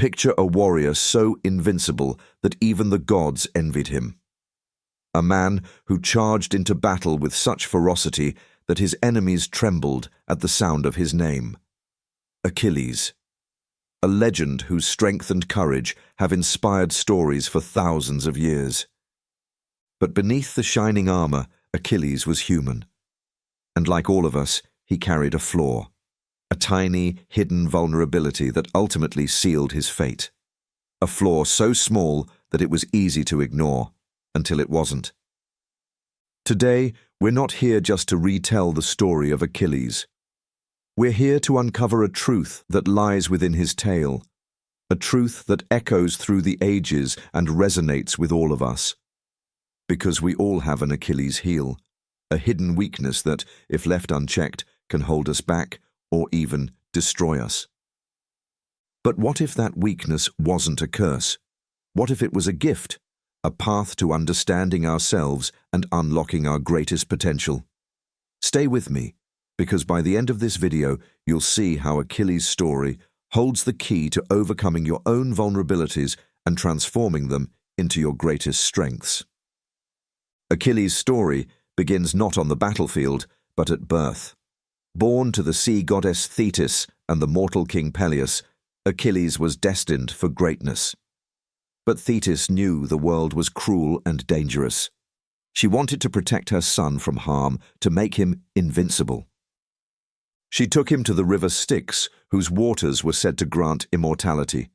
Picture a warrior so invincible that even the gods envied him. A man who charged into battle with such ferocity that his enemies trembled at the sound of his name. Achilles. A legend whose strength and courage have inspired stories for thousands of years. But beneath the shining armor, Achilles was human. And like all of us, he carried a flaw. A tiny, hidden vulnerability that ultimately sealed his fate. A flaw so small that it was easy to ignore, until it wasn't. Today, we're not here just to retell the story of Achilles. We're here to uncover a truth that lies within his tale, a truth that echoes through the ages and resonates with all of us. Because we all have an Achilles heel, a hidden weakness that, if left unchecked, can hold us back or even destroy us. But what if that weakness wasn't a curse? What if it was a gift, a path to understanding ourselves and unlocking our greatest potential? Stay with me, because by the end of this video, you'll see how Achilles' story holds the key to overcoming your own vulnerabilities and transforming them into your greatest strengths. Achilles' story begins not on the battlefield, but at birth. Born to the sea goddess Thetis and the mortal king Peleus, Achilles was destined for greatness. But Thetis knew the world was cruel and dangerous. She wanted to protect her son from harm, to make him invincible. She took him to the river Styx, whose waters were said to grant immortality.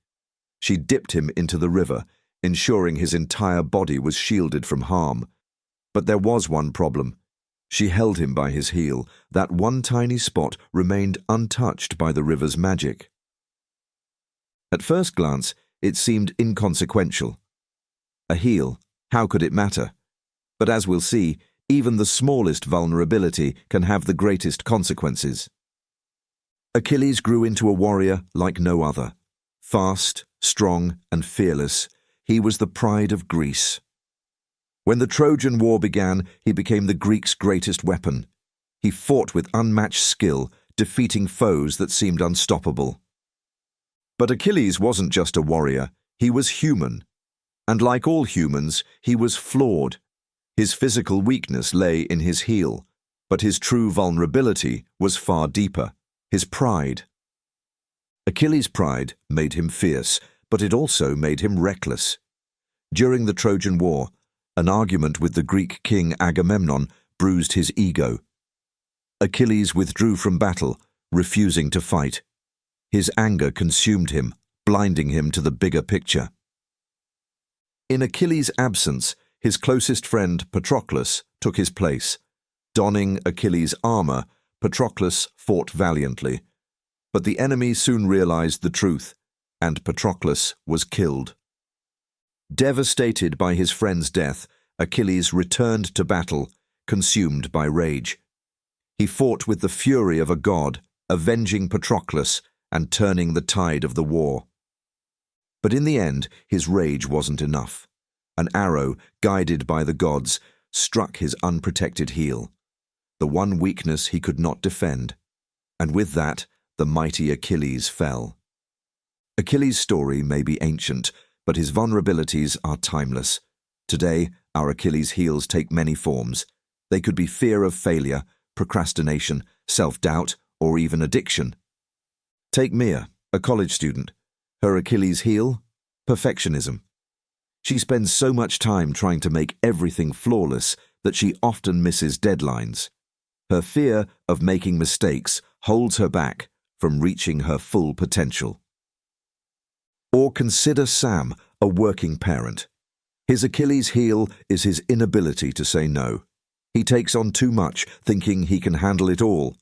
She dipped him into the river, ensuring his entire body was shielded from harm. But there was one problem. She held him by his heel. That one tiny spot remained untouched by the river's magic. At first glance, it seemed inconsequential. A heel, how could it matter? But as we'll see, even the smallest vulnerability can have the greatest consequences. Achilles grew into a warrior like no other. Fast, strong, and fearless, he was the pride of Greece. When the Trojan War began, he became the Greeks' greatest weapon. He fought with unmatched skill, defeating foes that seemed unstoppable. But Achilles wasn't just a warrior, he was human. And like all humans, he was flawed. His physical weakness lay in his heel, but his true vulnerability was far deeper, his pride. Achilles' pride made him fierce, but it also made him reckless. During the Trojan War, an argument with the Greek king Agamemnon bruised his ego. Achilles withdrew from battle, refusing to fight. His anger consumed him, blinding him to the bigger picture. In Achilles' absence, his closest friend Patroclus took his place. Donning Achilles' armor, Patroclus fought valiantly. But the enemy soon realized the truth, and Patroclus was killed. Devastated by his friend's death, Achilles returned to battle, consumed by rage. He fought with the fury of a god, avenging Patroclus and turning the tide of the war. But in the end, his rage wasn't enough. An arrow, guided by the gods, struck his unprotected heel, the one weakness he could not defend. And with that, the mighty Achilles fell. Achilles' story may be ancient, but his vulnerabilities are timeless. Today, our Achilles' heels take many forms. They could be fear of failure, procrastination, self-doubt, or even addiction. Take Mia, a college student. Her Achilles' heel? Perfectionism. She spends so much time trying to make everything flawless that she often misses deadlines. Her fear of making mistakes holds her back from reaching her full potential. Or consider Sam, a working parent. His Achilles' heel is his inability to say no. He takes on too much, thinking he can handle it all.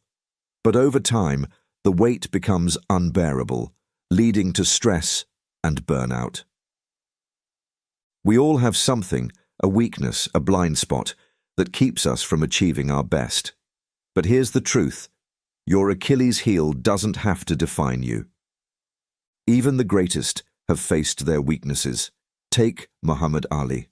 But over time, the weight becomes unbearable, leading to stress and burnout. We all have something, a weakness, a blind spot, that keeps us from achieving our best. But here's the truth. Your Achilles' heel doesn't have to define you. Even the greatest have faced their weaknesses. Take Muhammad Ali.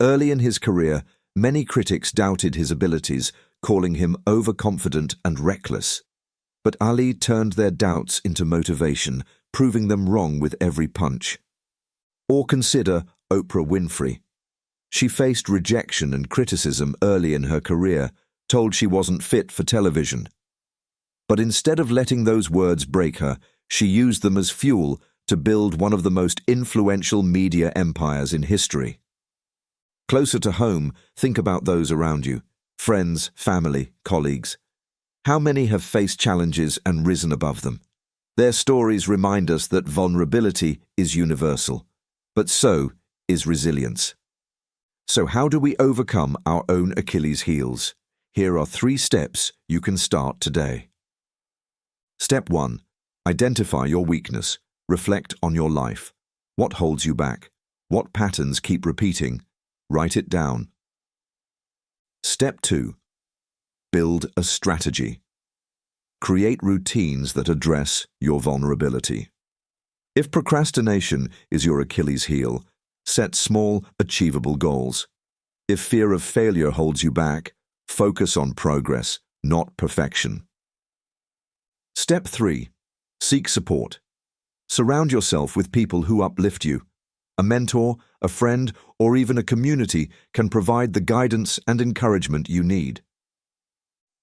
Early in his career, many critics doubted his abilities, calling him overconfident and reckless. But Ali turned their doubts into motivation, proving them wrong with every punch. Or consider Oprah Winfrey. She faced rejection and criticism early in her career, told she wasn't fit for television. But instead of letting those words break her, she used them as fuel to build one of the most influential media empires in history. Closer to home, think about those around you, friends, family, colleagues. How many have faced challenges and risen above them? Their stories remind us that vulnerability is universal, but so is resilience. So how do we overcome our own Achilles heels? Here are 3 steps you can start today. Step 1. Identify your weakness. Reflect on your life. What holds you back? What patterns keep repeating? Write it down. Step 2. Build a strategy. Create routines that address your vulnerability. If procrastination is your Achilles heel, set small, achievable goals. If fear of failure holds you back, focus on progress, not perfection. Step 3. Seek support. Surround yourself with people who uplift you. A mentor, a friend, or even a community can provide the guidance and encouragement you need.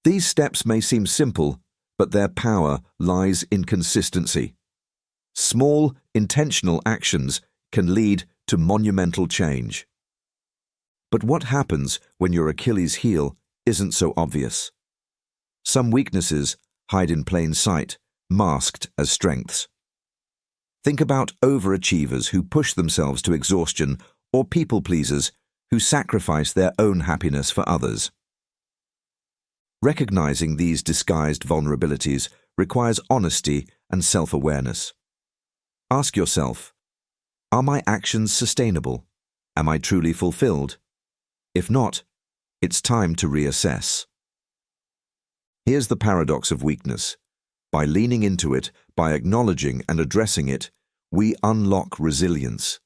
These steps may seem simple, but their power lies in consistency. Small, intentional actions can lead to monumental change. But what happens when your Achilles heel isn't so obvious? Some weaknesses hide in plain sight, masked as strengths. Think about overachievers who push themselves to exhaustion, or people-pleasers who sacrifice their own happiness for others. Recognizing these disguised vulnerabilities requires honesty and self-awareness. Ask yourself, are my actions sustainable? Am I truly fulfilled? If not, it's time to reassess. Here's the paradox of weakness. By leaning into it, by acknowledging and addressing it, we unlock resilience.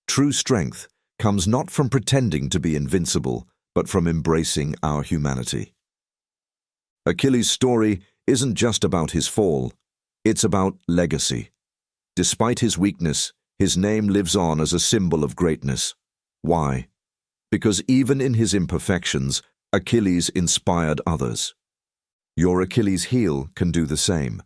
True strength comes not from pretending to be invincible, but from embracing our humanity. Achilles' story isn't just about his fall, it's about legacy. Despite his weakness, his name lives on as a symbol of greatness. Why? Because even in his imperfections, Achilles inspired others. Your Achilles heel can do the same.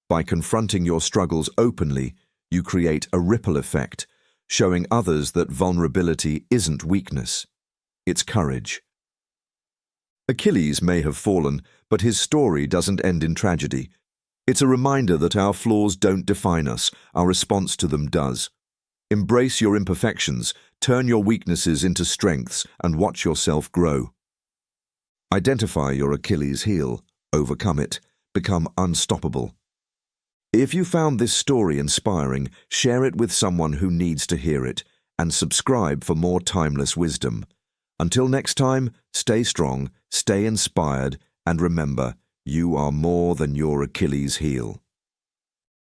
By confronting your struggles openly, you create a ripple effect, showing others that vulnerability isn't weakness, it's courage. Achilles may have fallen, but his story doesn't end in tragedy. It's a reminder that our flaws don't define us, our response to them does. Embrace your imperfections, turn your weaknesses into strengths, and watch yourself grow. Identify your Achilles heel, overcome it, become unstoppable. If you found this story inspiring, share it with someone who needs to hear it, and subscribe for more timeless wisdom. Until next time, stay strong, stay inspired, and remember, you are more than your Achilles heel.